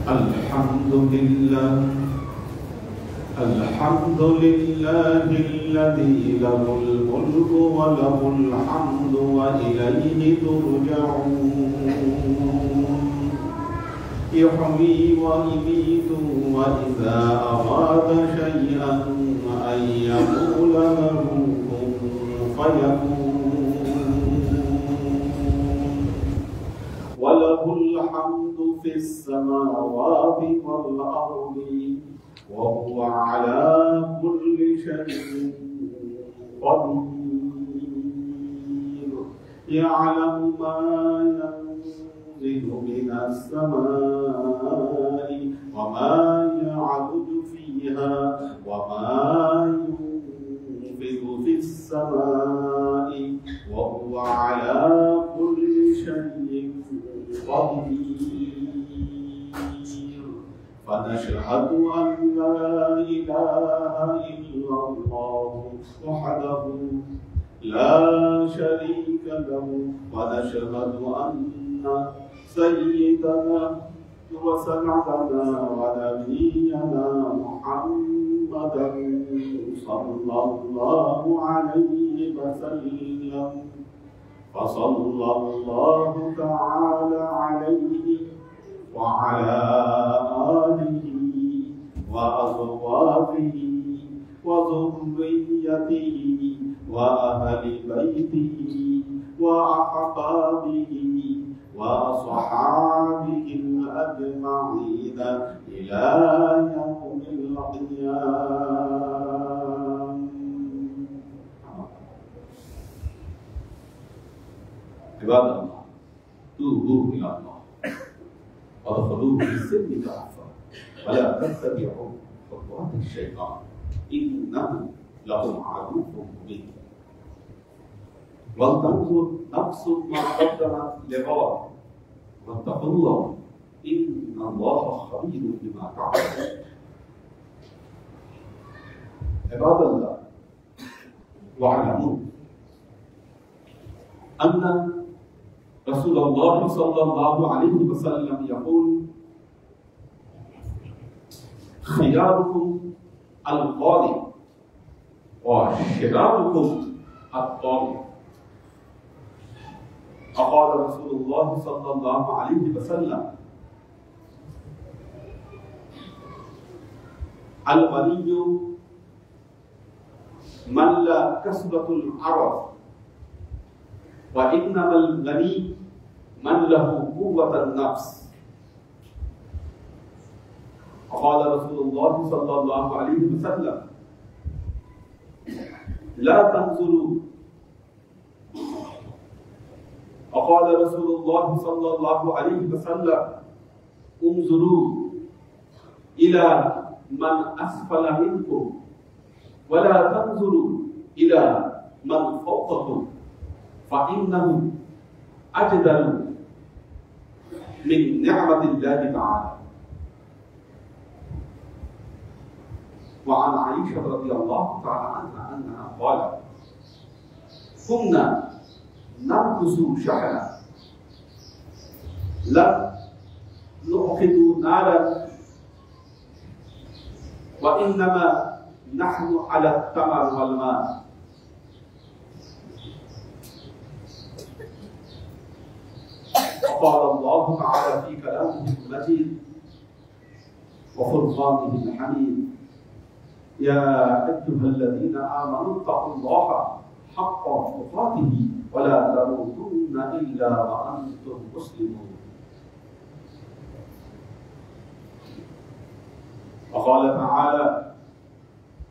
الحمد لله الذي له الملك وله الحمد وإليه ترجعون يحيي ويميت وإذا أراد شيئا أن يقول له كن فيكون وله الحمد في السماوات والأرض وهو على كل شيء قدير يعلم ما ينزل من السماء وما يعرج فيها وما ينفذ في السماء وهو على كل شيء قدير فنشهد أن لا إله إلا الله وحده لا شريك له ونشهد أن سيدنا وسندنا ونبينا محمدا صلى الله عليه وسلم فصلى الله تعالى عليه وعلى آله وأزواجه وذريته وأهل بيته وأحبابه وأصحابه الأجمعين إلى يوم القيامة. عباد الله توبوا إلى الله وادخلوا في السلم كافة ولا تتبعوا خطوات الشيطان إنه لكم عدو مبين. ولتنظر نفس ما قدمت لغد واتقوا الله إن الله خبير بما تعملون. عباد الله واعلموا أن رسول الله صلى الله عليه وسلم يقول خياركم الغالب وشراركم الطالب. فقال رسول الله صلى الله عليه وسلم الغني من لا كسبة العرض وإنما الغني من له قوة النفس. وقال رسول الله صلى الله عليه وسلم لا تنظروا. وقال رسول الله صلى الله عليه وسلم انظروا إلى من أسفل منكم ولا تنظروا إلى من فوقكم فإنه أجدل من نعمة الله تعالى. وعن عائشة رضي الله تعالى عنها أنها قالت كنا نرقص شحنا لم نعقد نارا وإنما نحن على التمر والماء. وقال الله تعالى في كلامه المجيد وفرقانه الحميد يا أيها الذين آمنوا اتقوا الله حق تقاته ولا تموتن إلا وأنتم مسلمون. وقال تعالى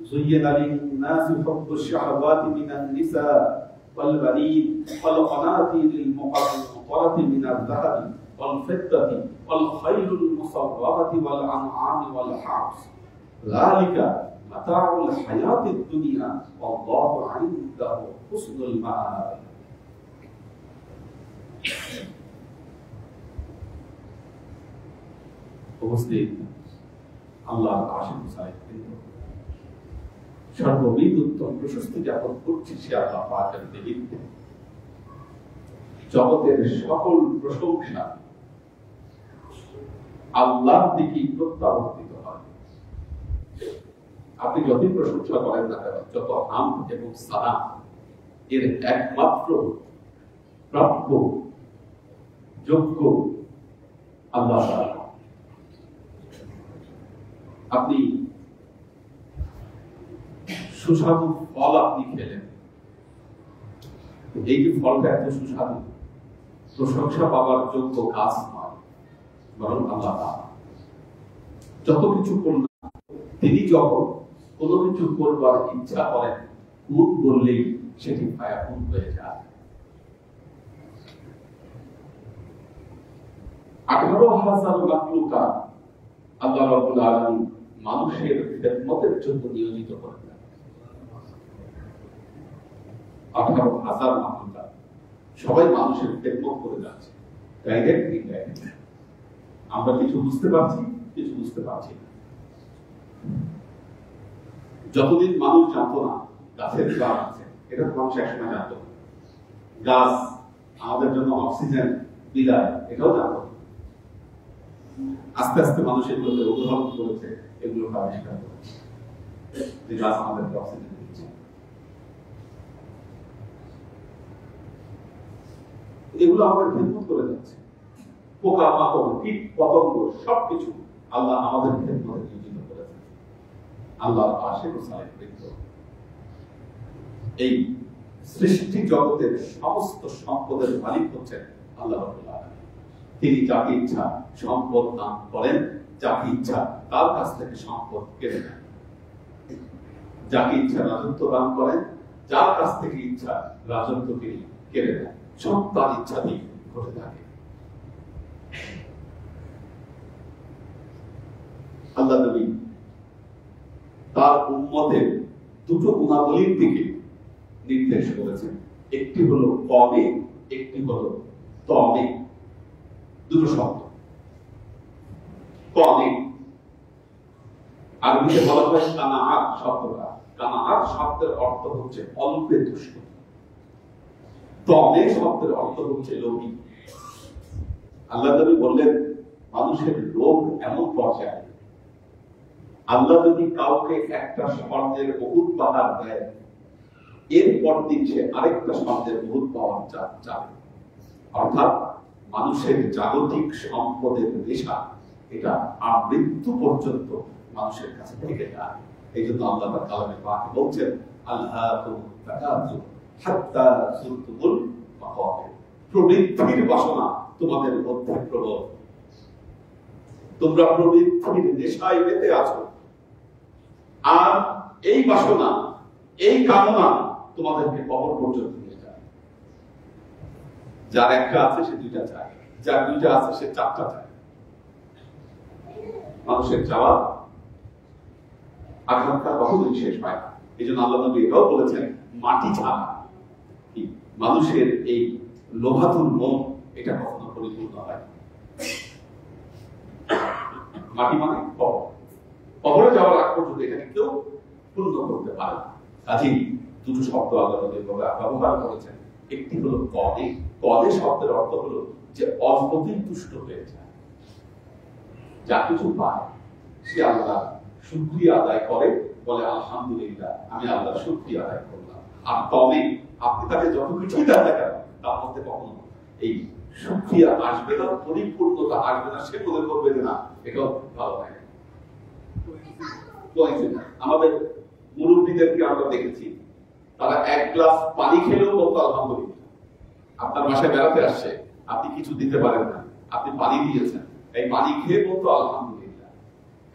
زين للناس حب الشهوات من النساء والبنين والقناطير المقنطرة من الذهب والفضة والخيل المصورة والأنعام والحرث ذلك متاع الحياة الدنيا والله عنده حسن المآب. উপস্থিত আল্লাহর আশিক সাহেব সর্ববিধ উত্তম প্রশস্তি জ্ঞাপন করছি সে আল্লাহ পাকের নিমিত্তে। জগতের সকল প্রশংসা আল্লাহর দিকে প্রত্যাবর্তিত হয়। আপনি যতই প্রশংসা করেন না কেন, যত হাম এবং সালাম, এর একমাত্র প্রাপ্য যোগ্য আল্লাহ। আপনি সুস্বাদু ফল আপনি খেলেন, এই যে ফলটা এত সুস্বাদু, প্রশংসা পাওয়ার যোগ্য কাজ নয়, বরং আল্লাহ যত কিছু করলেন, তিনি যখন কোনো কিছু করবার ইচ্ছা করেন, কুন বললেই সেটি ফায়াকুন হয়ে যায়। 18,000 মাখলুকাত আল্লাহ রাব্বুল আলামিন মানুষের খেদমতের জন্য নিয়োজিত করেন। 18,000 মাখলুকাত সবাই মানুষের খেদমত করে যাচ্ছে, ডাইরেক্ট ইনডাইরেক্ট। আমরা কিছু বুঝতে পারছি, কিছু বুঝতে পারছি না। যতদিন মানুষ জানতো না গাছের প্রাণ আছে, এটা তো মানুষ একসময় জানতো। গাছ আমাদের জন্য অক্সিজেন বিদায়, এটাও জানতো। আস্তে আস্তে মানুষ এগুলোকে উদাহরণ করেছে, এগুলোকে আবিষ্কার করেছে যে গাছ আমাদেরকে অক্সিজেন দিচ্ছে। এগুলো আমাদের খেদমত করে যাচ্ছে। পোকা মাকড়, কীট পতঙ্গ সবকিছু আল্লাহ আমাদের খেদমতে নিয়োজিত করেছেন। আল্লাহর আশিক ও সালেহবৃন্দ এই সৃষ্টি জগতের সমস্ত সম্পদের মালিক হচ্ছেন আল্লাহ রাব্বুল আলামিন। তিনি যাকে ইচ্ছা সম্পদ দান করেন, যাকে ইচ্ছা তার কাছ থেকে সম্পদ কেড়ে নেন, যাকে ইচ্ছা রাজত্ব দান করেন, যার কাছ থেকে ইচ্ছা রাজত্ব তিনি কেড়ে নেন। সব তার ইচ্ছাতেই ঘটে থাকে। আল্লাহ নবী তার উম্মতের দুটো গুণাবলীর দিকে নির্দেশ করেছেন, একটি হলো কমে, একটি হলো তমে। দুটো শব্দ। কমে আরবিতে বলা হয় কানাআত শব্দটা। কানাআত শব্দের অর্থ হচ্ছে অল্পে তুষ্ট। তমে শব্দের অর্থ হচ্ছে লোভী। আল্লাহ নবী বললেন, মানুষের লোভ এমন পর্যায়ে, আল্লাহ যদি কাউকে একটা স্বর্ণের বহুত পাহাড় দেয়, এরপর দিন সে আরেকটা স্বর্ণের বহুত পাওয়ার চাবে। অর্থাৎ মানুষের জাগতিক সম্পদের নেশা, এটা আর মৃত্যু পর্যন্ত মানুষের কাছে থেকে যায়। এই জন্য আল্লাহ তাআলা কালামে পাকে বলছেন, আল্লাহুম তাকাসুর হাত্তা যুরতুমুল মাকাবির। প্রবৃদ্ধির বাসনা তোমাদের মধ্যে প্রবল, তোমরা প্রবৃদ্ধির নেশায় মেতে আছো, আর এই বাসনা, এই কামনা তোমাদেরকে কবর পর্যন্ত নিয়ে যায়। যার একটা আছে সে দুইটা চায়, যার দুইটা আছে সে চারটা চায়। মানুষের চাওয়া আকাঙ্ক্ষা কখনোই শেষ পায় না। এই জন্য আল্লাহ নবী এটাও বলেছেন, মাটি ছাড়া কি মানুষের এই লোভাতুর মন, এটা কখনো পরিপূর্ণ হয়। মাটি মানে কবর, কবরে যাওয়ার আগ পর্যন্ত এখানে কেউ পূর্ণ করতে পারে না। কাজেই দুটো শব্দ আল্লাহ নবী ব্যবহার করেছেন। একটি হলো কদে। কদে শব্দের অর্থ হলো যে অল্পতেই তুষ্ট হয়ে যায়, যা কিছু পায় সে আল্লাহ শুকরিয়া আদায় করে, বলে আলহামদুলিল্লাহ, আমি আল্লাহ শুকরিয়া আদায় করলাম। আর তবে আপনি তাকে যত কিছুই দেন না কেন, তার মধ্যে কখনো এই শুকরিয়া আসবে না, পরিপূর্ণতা আসবে না। সে মনে করবে যে না, এটাও ভালো হয়। আমাদের মুরব্বীদেরকে আমরা দেখেছি, তারা এক গ্লাস পানি খেলেও বলতো আলহামদুলিল্লাহ। আপনার বাসায় বেড়াতে আসছে, আপনি কিছু দিতে পারেন না, আপনি পানি দিয়েছেন, এই পানি খেয়ে বলতো আলহামদুলিল্লাহ।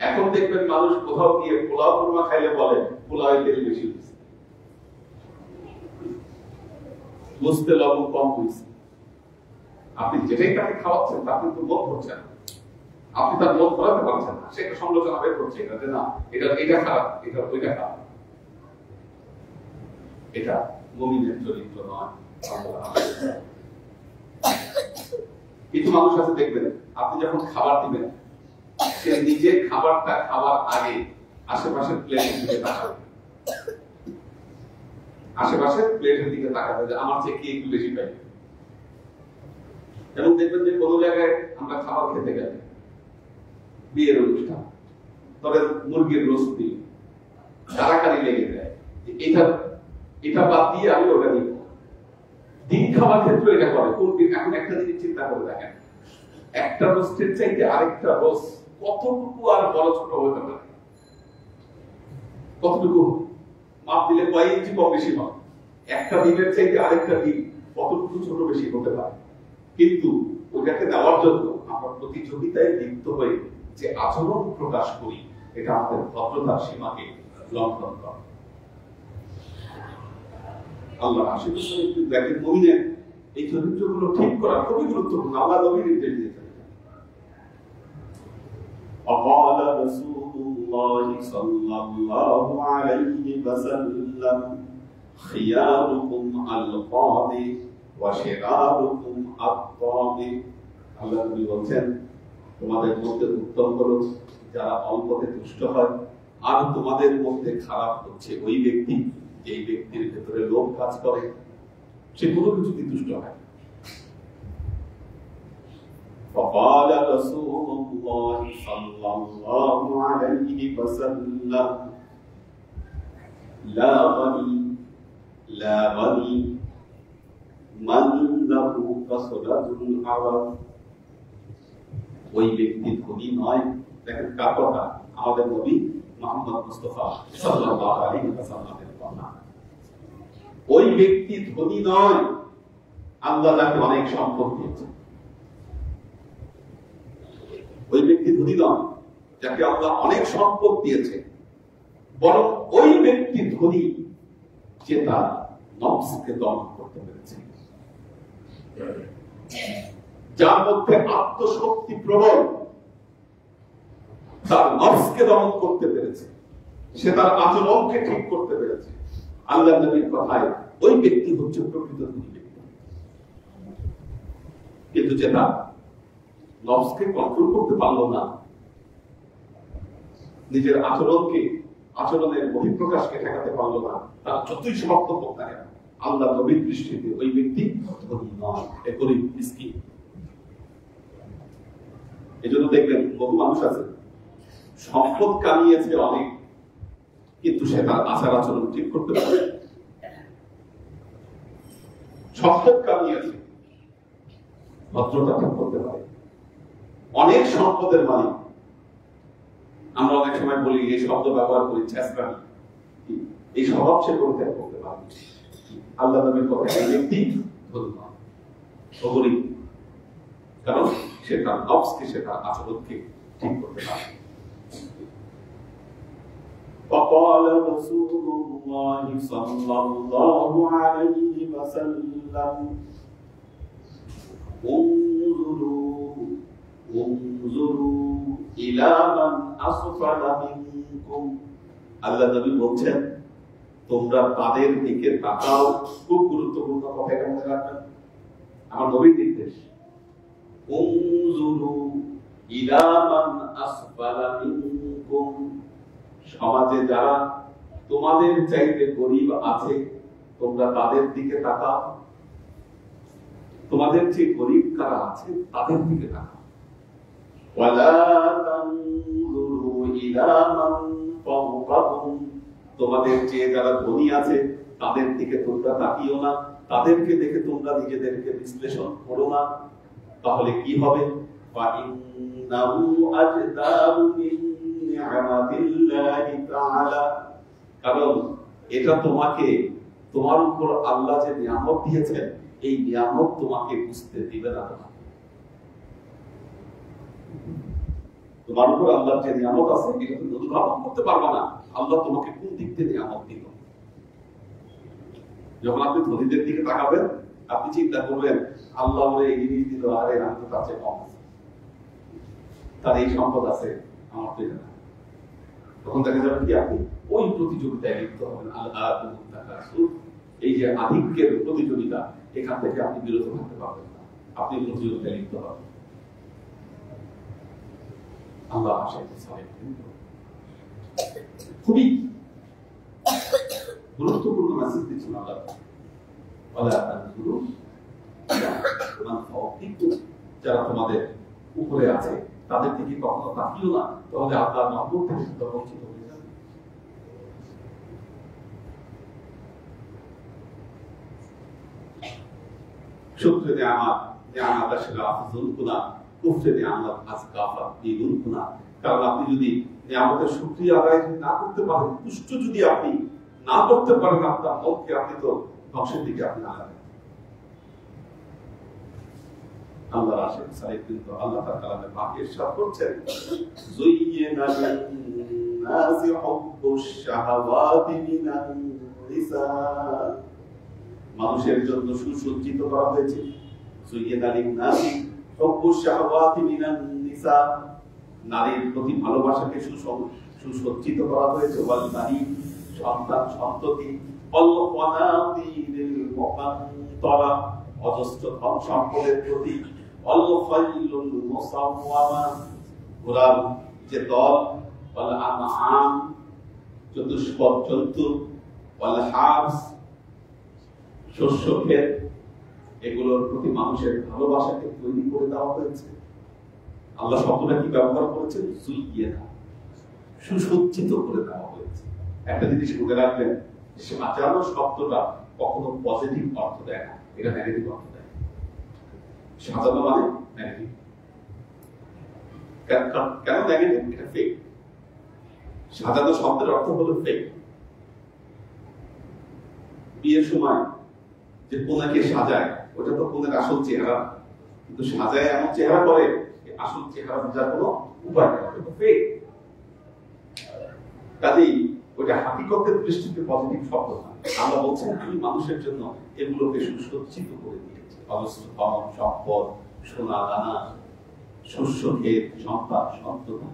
এখন দেখবেন মানুষ কোথাও গিয়ে পোলাও কুরমা খাইলে বলে পোলাওয়ে তেল বেশি হয়েছে, বুঝতে লবণ কম হয়েছে। আপনি যেটাই তাকে খাওয়াচ্ছেন তা কিন্তু মন ভরছে না, আপনি তার মন ভরাতে পারছেন না। সেটা সমালোচনা বের করছে, এটা যে না, এটা খারাপ, এটা ওইটা খারাপ। এটা মুমিনের চরিত্র নয়। কিছু মানুষ আছে দেখবেন, আপনি যখন খাবার দিবেন, সে নিজে খাবারটা খাওয়ার আগে আশেপাশের প্লেটের দিকে তাকাবে, আশেপাশের প্লেটের দিকে তাকাবে যে আমার চেয়ে কি একটু বেশি পাই। এবং দেখবেন যে কোনো জায়গায় আমরা খাবার খেতে গেলে বিয়ের অনুষ্ঠান, তবে মুরগির রোস্ট দিল, কারাকারি লেগে যায়, এটা এটা বাদ দিয়ে আমি ওটা দিব। দিন খাওয়ার ক্ষেত্রে এটা করে। কোন এখন একটা জিনিস চিন্তা করে দেখেন, একটা রোস্টের চাইতে আরেকটা রোস্ট কতটুকু আর বড় ছোট হতে পারে, কতটুকু মাপ দিলে কয় ইঞ্চি কম বেশি হয়। একটা ডিমের চাইতে আরেকটা ডিম কতটুকু ছোট বেশি হতে পারে, কিন্তু ওইটাকে দেওয়ার জন্য আমরা প্রতিযোগিতায় লিপ্ত হয়ে যে আচরণ প্রকাশ করি, এটা আমাদের ভদ্রতার সীমাকে লঙ্ঘন করে। আল্লাহ আশেপাশে একটু দেখেন, মুমিনের এই চরিত্রগুলো ঠিক করা খুবই গুরুত্বপূর্ণ। আল্লাহ নবীর নির্দেশ দিয়েছেন। وقال رسول الله صلى الله عليه وسلم خياركم القاضي وشراركم الطاغي। আল্লাহ নবী বলেন, তোমাদের মধ্যে উত্তম হলো যারা অল্পতে তুষ্ট হয়, আর তোমাদের মধ্যে খারাপ হচ্ছে ওই ব্যক্তি যেই ব্যক্তির ভেতরে লোভ কাজ করে, সে কোনো কিছুতে তুষ্ট হয়। فقال رسول الله صلى الله عليه وسلم لا غني من له كسرة العرب। ওই ব্যক্তি ধনী নয়, দেখেন কার কথা, আমাদের নবী মুহাম্মদ মুস্তাফা সাল্লাল্লাহু আলাইহি ওয়াসাল্লামের কথা। ওই ব্যক্তি ধনী নয়, আল্লাহ তাকে অনেক সম্পদ দিয়েছেন। ওই ব্যক্তি ধনী নয় যাকে আল্লাহ অনেক সম্পদ দিয়েছে, বরং ওই ব্যক্তি ধনী যে তার নফসকে দমন করতে পেরেছে, যার মধ্যে আত্মশক্তি প্রবল, তার নফসকে দমন করতে পেরেছে, সে তার আচরণকে ঠিক করতে পেরেছে। আল্লাহ নবীর কথায় ওই ব্যক্তি হচ্ছে প্রকৃত ধনী ব্যক্তি। কিন্তু যে তার নফসকে কন্ট্রোল করতে পারলো না, নিজের আচরণের বহিঃপ্রকাশকে ঠেকাতে পারলো না, তার যতই শক্ত হোক না কেন, আল্লাহ নবীর দৃষ্টিতে ওই ব্যক্তি ধনী নয়, গরিব মিসকিন। এই জন্য দেখবেন বহু মানুষ আছে সম্পদ কামিয়েছে অনেক, কিন্তু সে তার আচার আচরণ ঠিক করতে পারে। সম্পদ কামিয়েছে, ভদ্রতা ঠিক করতে পারে। অনেক সম্পদের মালিক, আমরা অনেক সময় বলি, এই শব্দ ব্যবহার করি, চেষ্টানি, এই স্বভাব সে পরিত্যাগ করতে পারে। আল্লাহ নবীর কথা, এই ব্যক্তি গরিব, কারণ সে তার নফসকে, সে তার আচরণকে ঠিক করতে পারে। وقال رسول الله صلى الله عليه وسلم انظروا إلى من أسفل منكم। আল্লাহ নবী বলছেন, তোমরা তাদের দিকে তাকাও। খুব গুরুত্বপূর্ণ কথা, এটা মনে রাখবেন, আমার নবীর নির্দেশ। انظروا إلى من أسفل منكم। সমাজে যারা তোমাদের চাইতে গরিব আছে, তোমরা তাদের দিকে তাকাও। তোমাদের যে গরিব কারা আছে তাদের দিকে তাকাও। ওয়ালা তানজুরু ইলা মান ফাওকাকুম। তোমাদের যে যারা ধনী আছে তাদের দিকে তোমরা তাকিও না, তাদেরকে দেখে তোমরা নিজেদেরকে বিশ্লেষণ করো না। তাহলে কি হবে? ফা ইন্নাহু আজদারু মিন নি'মাতিল্লাহি তাআলা। কারণ এটা তোমাকে, তোমার উপর আল্লাহ যে নিয়ামত দিয়েছেন, এই নিয়ামত তোমাকে বুঝতে দিবে না। তোমার উপর আল্লাহ যে নিয়ামত আছে, এটা তুমি অনুধাবন করতে পারবে না আল্লাহ তোমাকে কোন দিক থেকে নিয়ামত দিল। যখন আপনি ধনীদের দিকে তাকাবেন, আপনি চিন্তা করবেন, আল্লাহ বলে এই জিনিস দিল, আরে আমি তো তার চেয়ে কম আছে, তার এই সম্পদ আছে, আমার তো এটা না। তখন দেখা যাবে কি আপনি ওই প্রতিযোগিতায় লিপ্ত হবেন। এই যে আধিক্যের প্রতিযোগিতা, এখান থেকে আপনি বিরত থাকতে পারবেন না, আপনি প্রতিযোগিতায় লিপ্ত হবেন। আল্লাহ খুবই গুরুত্বপূর্ণ মেসেজ দিচ্ছেন আল্লাহ। যারা তোমাদের উপরে আছে তাদের দিকে কখনো তাকিও না, তাহলে আল্লাহর মহব্বত থেকে বঞ্চিত হয়ে যাবে। শুকর নিয়ামত নিয়ামত আসলে আফজল গুনাহ, কুফর নিয়ামত আসগাফা দ্বিগুণ গুনাহ। কারণ আপনি যদি নিয়ামতের শুকরিয়া আদায় না করতে পারেন, তুষ্ট যদি আপনি না করতে পারেন আপনার মনকে, আপনি তো ধ্বংসের দিকে আপনি আগাবেন। আল্লাহর আশিক সাহেব কিন্তু আল্লাহ তাআলা কালামে পাকে ইরশাদ করছেন, যুয়্যিনা লিন-নাসি হুব্বুশ শাহাওয়াতি মিনান নিসা, মানুষের জন্য সুসজ্জিত করা হয়েছে। যুয়্যিনা লিন-নাসি হুব্বুশ শাহাওয়াতি মিনান নিসা, নারীর প্রতি ভালোবাসাকে সুসজ্জিত করা হয়েছে। ওয়াল বানি, সন্তান সন্ততি, ওয়াল ওয়ানাতিরিল মুকান্তারা, অজস্র ধন সম্পদের প্রতি, ওয়াল খাইলুল মুসাওয়ামা, ঘোড়ার যে দল, ওয়াল আনআম, চতুষ্পদ জন্তু, ওয়াল হারস, শস্য ক্ষেত, এগুলোর প্রতি মানুষের ভালোবাসাকে তৈরি করে দেওয়া হয়েছে। আল্লাহ শব্দটা কি ব্যবহার করেছেন? যুয়্যিনা, সুসজ্জিত করে দেওয়া হয়েছে। একটা জিনিস মনে রাখবেন, সাজানো শব্দটা কখনো পজিটিভ অর্থ দেয় না, এটা নেগেটিভ অর্থ দেয়। সাজানো মানে নেগেটিভ। কেন নেগেটিভ? এটা ফেক। সাজানো শব্দের অর্থ হলো ফেক। বিয়ের সময় যে কন্যাকে সাজায়, ওটা তো কন্যার আসল চেহারা, কিন্তু সাজায় এমন চেহারা করে আসল চেহারা বোঝার কোনো উপায় নেই, এটা ফেক। কাজেই ওটা হাকিকতের দৃষ্টিতে পজিটিভ শব্দ না। আমরা বলছি আমি মানুষের জন্য এগুলোকে সুসজ্জিত করে দিয়েছি, অজস্র ধন সম্পদ, সোনা দানা, শস্য ক্ষেত, সন্তান সন্ততি।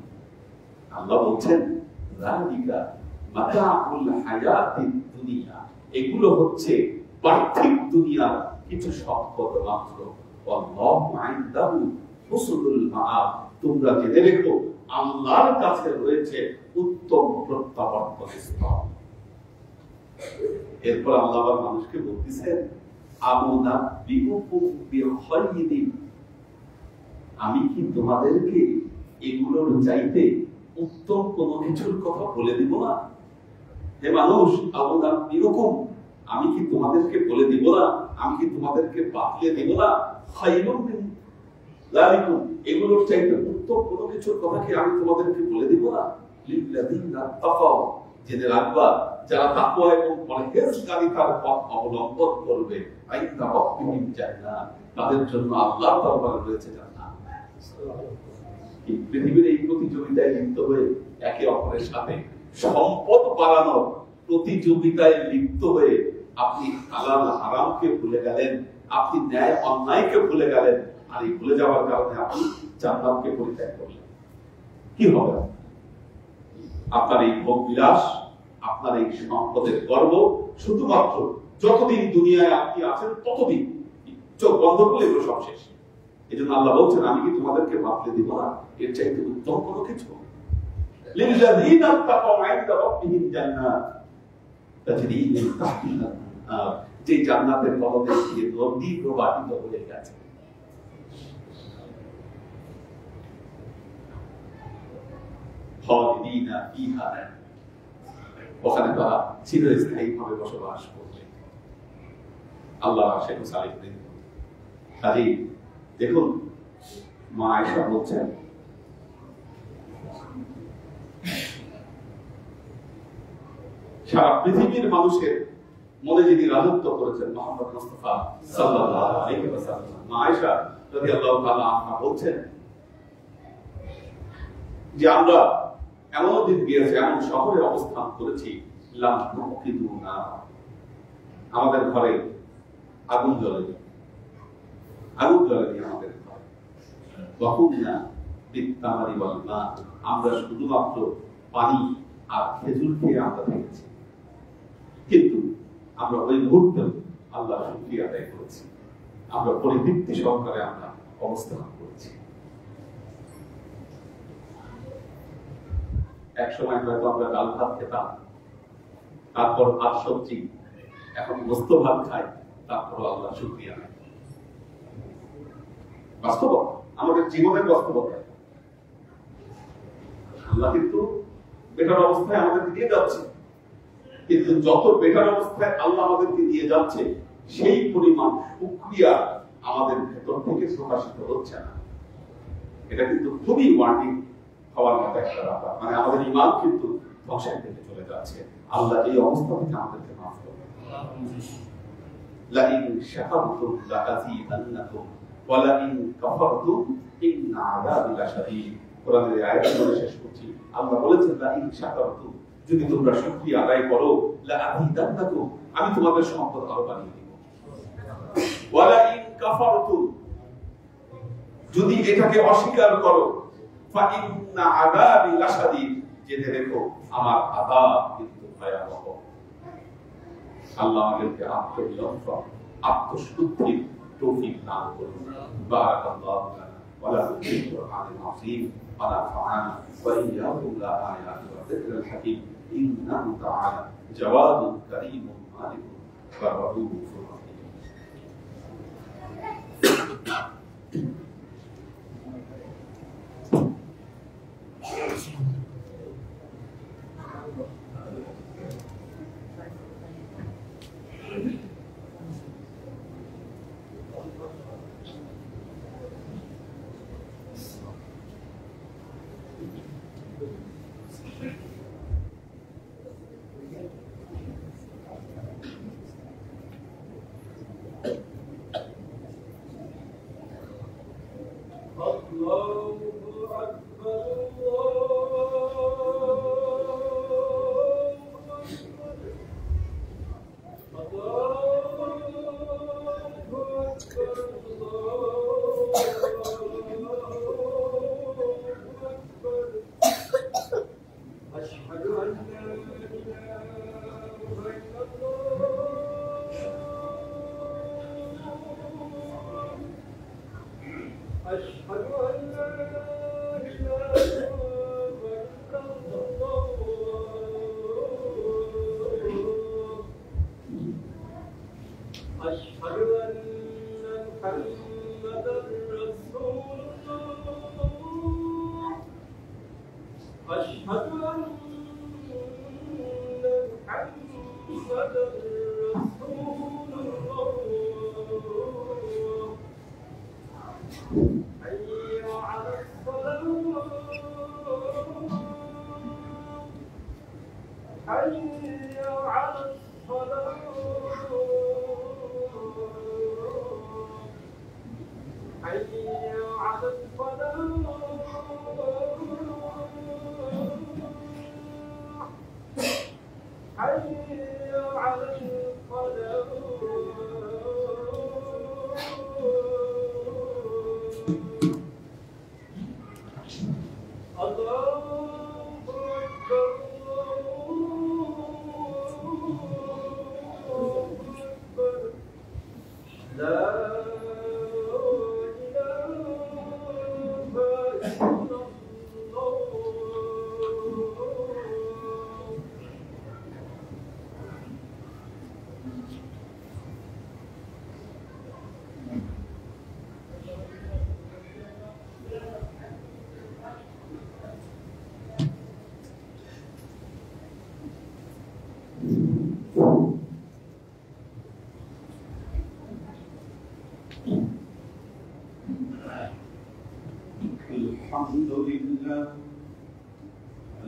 আল্লাহ বলছেন যালিকা মাতাউল হায়াতিদ দুনিয়া, এগুলো হচ্ছে পার্থিব দুনিয়ার কিছু সম্পদ মাত্র। আল্লাহু ইনদাহু হুসনুল মাআব, তোমরা জেনে রেখো আল্লাহর কাছে রয়েছে উত্তম প্রত্যাবর্তন স্থল। এরপর আল্লাহ মানুষকে বলতেছেন, আনুনাব্বিউকুম বিখাইরিন, আমি কি তোমাদেরকে এগুলোর চাইতে উত্তম কোন কিছুর কথা বলে দিব না? হে মানুষ, আনুনাব্বিউকুম, আমি কি তোমাদেরকে বলে দিব না, আমি কি তোমাদেরকে বাতলে দিব না? খায়রুম মিন যালিকুম, এগুলোর চাইতে উত্তম কোন কিছুর কথা কি আমি তোমাদেরকে বলে দিব না? লিল্লাযিনা তাকাও, জেনে রাখবা যারা তাকওয়া এবং পরহেজগারিতার পথ অবলম্বন করবে, আইন্দা রাব্বিহিম জান্নাত, তাদের জন্য আল্লাহর দরবারে রয়েছে জান্নাত। এই পৃথিবীর এই প্রতিযোগিতায় লিপ্ত হয়ে একে অপরের সাথে সম্পদ বাড়ানোর প্রতিযোগিতায় লিপ্ত হয়ে আপনি হালাল হারামকে ভুলে গেলেন, আপনি ন্যায় অন্যায়কে ভুলে গেলেন, আর এই ভুলে যাওয়ার কারণে আপনি জান্নাতকে পরিত্যাগ করলেন। কি হবে? আপনার এই ভোগ বিলাস, আপনার এই সম্পদের গর্ব শুধুমাত্র যতদিন দুনিয়ায় আপনি আছেন ততদিন, চোখ বন্ধ করলে এগুলো সব শেষ। এই জন্য আল্লাহ বলছেন, আমি কি তোমাদেরকে ভাবলে দিব না এর চাইতে উত্তম কোনো কিছু? লিল্লাযিনা তাকাউ ইনদা রাব্বিহিম জান্নাত তাজরি মিন তাহতিহা আল-আনহার, যে জান্নাতের তলদেশ দিয়ে নদী প্রবাহিত হয়ে গেছে। খালিদিনা ফিহা, ওখানে তারা চিরস্থায়ীভাবে বসবাস করবে। আল্লাহর আশিক সালেহীন। কাজেই দেখুন, মা আয়েশা বলছেন, সারা পৃথিবীর মানুষের মনে যিনি রাজত্ব করেছেন মুহাম্মদ মুস্তাফা সাল্লাল্লাহু আলাইহি ওয়াসাল্লাম, মা আয়েশা রাদিয়াল্লাহু তাআলা আনহা বলছেন যে আমরা এমন দিন গিয়েছে, এমন শহরে অবস্থান করেছি, আমাদের ঘরে আগুন জ্বলেনি, আগুন জ্বলেনি আমাদের ঘরে। আমরা শুধুমাত্র পানি আর খেজুর খেয়ে আমরা থেকেছি, কিন্তু আমরা ওই মুহূর্তে আল্লাহ শুকরিয়া আদায় করেছি, আমরা পরিতৃপ্তি সহকারে আমরা অবস্থান করেছি। এক সময় হয়তো আমরা ডাল ভাত খেতাম, তারপর ভাত সবজি, এখন গোস্ত ভাত খাই, তারপর আল্লাহ শুকরিয়া নাই। বাস্তবতা, আমাদের জীবনের বাস্তবতা। আল্লাহ কিন্তু বেটার অবস্থায় আমাদেরকে দিয়ে যাচ্ছে, কিন্তু যত বেটার অবস্থায় আল্লাহ আমাদেরকে দিয়ে যাচ্ছে সেই পরিমাণ শুকরিয়া আমাদের ভেতর থেকে প্রকাশিত হচ্ছে না। এটা কিন্তু খুবই ওয়ার্নিং হওয়ার মতো একটা ব্যাপার। মানে আমাদের ঈমান কিন্তু ধ্বংসের দিকে চলে যাচ্ছে। আল্লাহ এই অবস্থা থেকে আমাদেরকে মাফ করুন। লাইন শাকারতুম লাআযীদান্নাকুম ওয়া লাইন কাফারতুম ইন্না আযাবি লাশাদীদ। কোরআনের এই আয়াত বলে শেষ করছি। আল্লাহ বলেছেন লাইন শাকারতুম, যদি তোমরা শুকরিয়া আদায় করো, লাআযীদান্নাকুম, আমি তোমাদের সম্পদ আরো বাড়িয়ে দেব। ওয়া লাইন কাফারতুম, যদি এটাকে অস্বীকার করো, ফা ইন্না আযাবি লাশাদীদ, জেনে রেখো আমার আযাব কিন্তু ভয়াবহ। আল্লাহ আমাদেরকে আত্মনিয়ন্ত্রণ, আত্মশুদ্ধির তৌফিক দান করুন। বারাকাল্লাহু লানা ওয়া লাকুম ফিল কুরআনিল আযীম ওয়া নাফা'না ওয়া ইয়্যাকুম লা আয়াতি ওয়া যিকরিল হাকীম ইন্নাহু তাআলা জাওয়াদুন কারীমুন মালিকুন ওয়া রাউফুর রাহিম।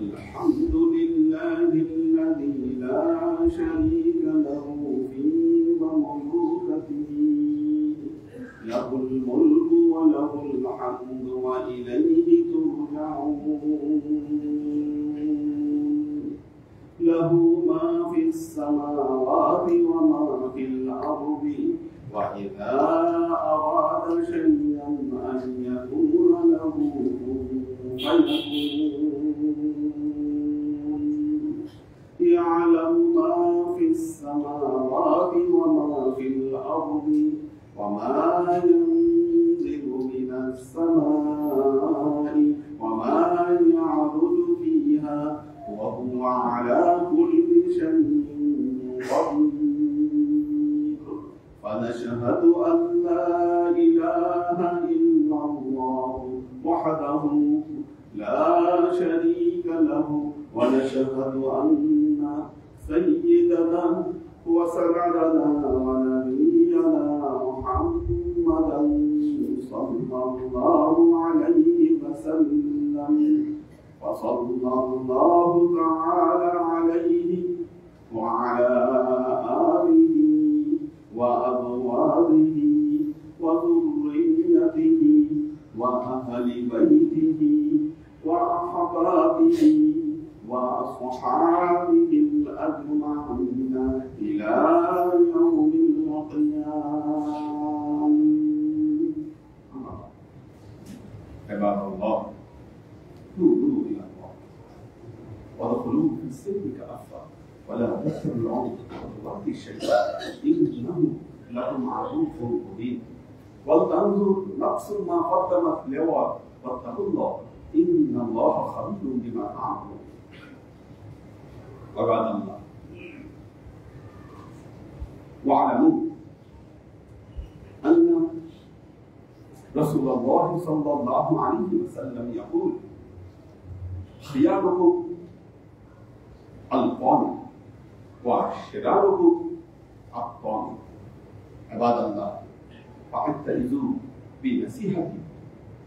الحمد لله الذي لا شريك له في مملكته له الملك وله الحمد وإليه ترجعون له ما في السماوات وما في الأرض وإذا أراد شيئا أن يكون له يعلم ما في السماوات وما في الأرض وما ينزل من السماء وما يعرج فيها وهو على كل شيء قدير. فنشهد أن لا إله إلا الله وحده لا شريك له ونشهد أن سيدنا وسندنا ونبينا محمدا صلى الله عليه وسلم وصلى الله تعالى عليه وعلى آله وأزواجه وذريته وأهل بيته وأحبابه وأصحابه الأجمعين إلى يوم القيامة. عباد الله توبوا إلى الله وادخلوا في السلم كأفضل ولا تتبعوا خطوات الشيطان إنه لكم عدو مبين ولتنظر نفس ما قدمت لغد واتقوا الله إن الله خبير بما تعملون. عباد الله واعلموا أن رسول الله صلى الله عليه وسلم يقول خياركم القانع وشراركم الطامع. عباد الله فاعترضوا بنصيحتي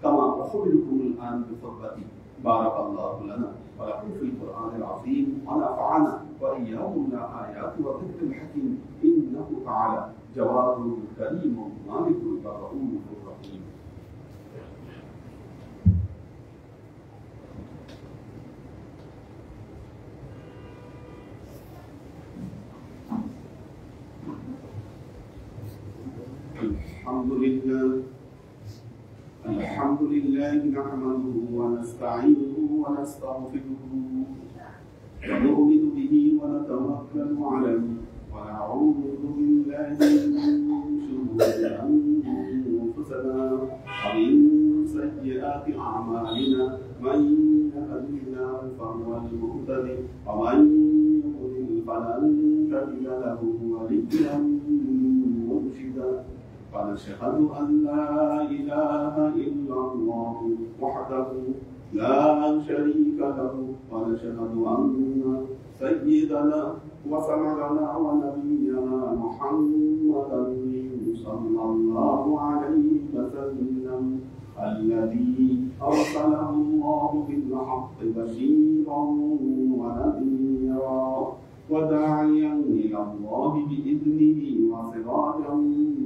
كما أخبركم الآن بخطبتي. بارك الله لنا ولكم في القرآن العظيم ونفعنا وإياكم الآيات والذكر الحكيم إنه تعالى جواد كريم مالك رؤوف رحيم. الحمد لله نحمده ونستعينه ونستغفره ونؤمن به ونتوكل عليه ونعوذ بالله من شرور أنفسنا ومن سيئات أعمالنا من يهد الله فهو المهتدي ومن يضلل فلن تجد له وليا مرشدا. ونشهد أن لا إله إلا الله وحده لا شريك له ونشهد أن سيدنا وسندنا ونبينا محمدا صلى الله عليه وسلم الذي أرسله الله بالحق بشيرا ونذيرا وداعيا إلى الله بإذنه وسراجا منيرا.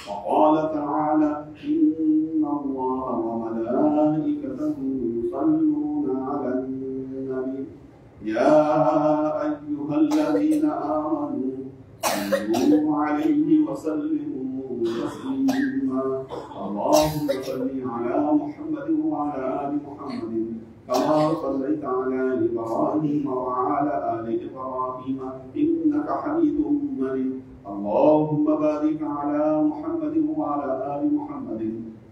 وقال تعالى إن الله وملائكته يصلون على النبي يا أيها الذين آمنوا صلوا عليه وسلموا تسليما. اللهم صل على محمد وعلى آل محمد كما صليت على إبراهيم وعلى آل إبراهيم إنك حميد مجيد. اللهم بارك على محمد وعلى آل محمد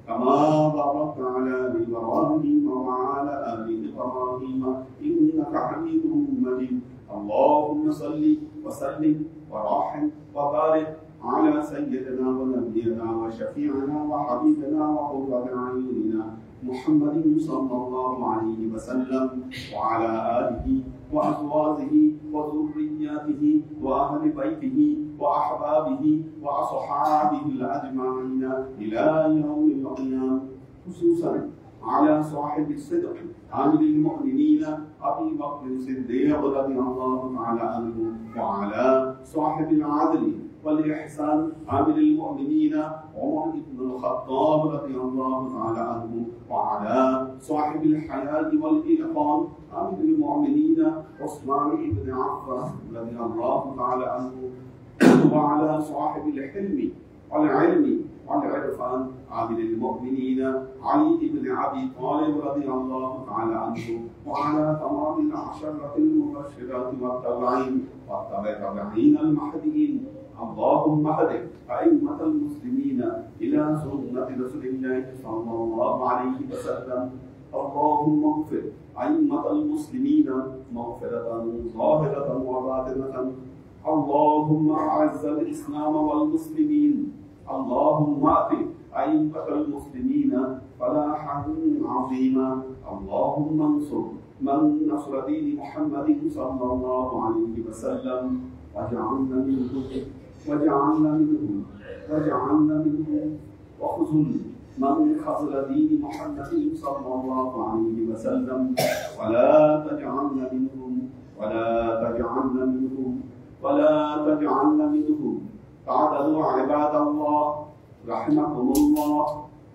كما باركت على إبراهيم وعلى آل إبراهيم إنك حميد مجيد. اللهم صل وسلم ورحم وبارك على سيدنا ونبينا وشفيعنا وحبيبنا وقرة أعيننا محمد صلى الله عليه وسلم وعلى آله وأزواجه وذرياته وأهل بيته وأحبابه وأصحابه الأجمعين إلى يوم القيامة. خصوصا على صاحب الصدق عامل المؤمنين أبي بكر الصديق رضي الله تعالى عنه وعلى صاحب العدل والإحسان عامل المؤمنين عمر بن الخطاب رضي الله تعالى عنه وعلى صاحب الحياة والإيقان عامل المؤمنين عثمان بن عفان رضي الله تعالى عنه وعلى صاحب الحلم والعلم والعرفان عامل المؤمنين علي بن أبي طالب رضي الله تعالى عنه وعلى تمام العشرة المبشرات والتابعين المهديين. اللهم اهد أئمة المسلمين إلى سنة رسول الله صلى الله عليه وسلم. اللهم اغفر أئمة المسلمين مغفرة ظاهرة وباطنة. اللهم أعز الإسلام والمسلمين. اللهم أعط أئمة المسلمين فلاحا عظيما. اللهم انصر من نصر دين محمد صلى الله عليه وسلم واجعلنا منهم وخذل من خذل دين محمد صلى الله عليه وسلم ولا تجعلنا منهم. تعالوا عباد الله رحمكم الله،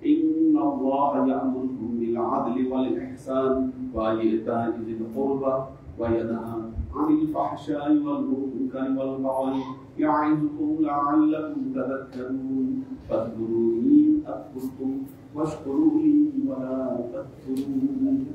إن الله يأمركم بالعدل والإحسان وإيتاء ذي القربى وينهى عن الفحشاء والمنكر والبغي يعظكم لعلكم تذكرون. فاذكروني أذكركم واشكروا لي ولا تكفرون.